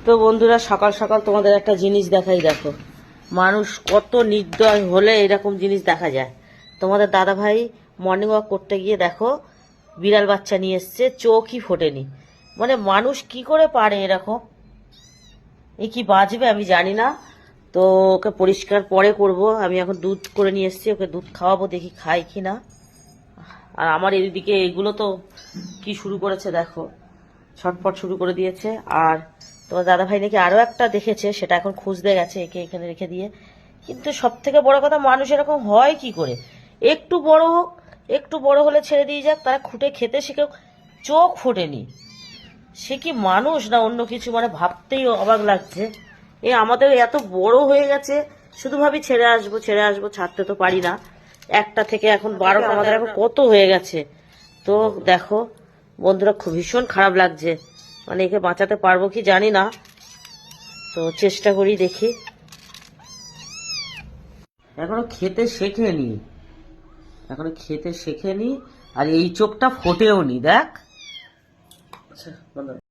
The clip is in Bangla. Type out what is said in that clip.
তো বন্ধুরা, সকাল সকাল তোমাদের একটা জিনিস দেখাই। দেখো, মানুষ কত নির্দয় হলে এরকম জিনিস দেখা যায়। তোমাদের দাদা ভাই মর্নিং ওয়াক করতে গিয়ে দেখো বিড়াল বাচ্চা নিয়ে এসছে, চোখই ফোটেনি। মানে মানুষ কি করে পারে এরকম? এই কি বাঁচবে আমি জানি না। তো ওকে পরিষ্কার পরে করব। আমি এখন দুধ করে নিয়ে এসছি, ওকে দুধ খাওয়াবো, দেখি খাই কি না। আর আমার এদিকে এগুলো তো কি শুরু করেছে দেখো, ছটফট শুরু করে দিয়েছে। আর তোমার দাদা ভাই নাকি আরো একটা দেখেছে, সেটা এখন খুঁজতে গেছে একে এখানে রেখে দিয়ে। কিন্তু সব থেকে বড় কথা, মানুষ এরকম হয় কি করে? একটু বড় হোক, একটু বড় হলে ছেড়ে দিয়ে যাক, তারা খুঁটে খেতে শিখে, চোখ ফোটেনি। সে কি মানুষ না অন্য কিছু? মানে ভাবতেই অবাক লাগছে। এ আমাদের এত বড় হয়ে গেছে, শুধু ভাবি ছেড়ে আসবো ছেড়ে আসবো, ছাড়তে তো পারি না। একটা থেকে এখন 12টা, আমাদের এখন কত হয়ে গেছে। তো দেখো বন্ধুরা, খুব ভীষণ খারাপ লাগছে। মানে একে বাঁচাতে পারবো কি জানি না, তো চেষ্টা করি, দেখি। এখনো খেতে শেখেনি, এখনো খেতে শেখেনি। আর এই চোখটা ফোটেও নি, দেখ। আচ্ছা,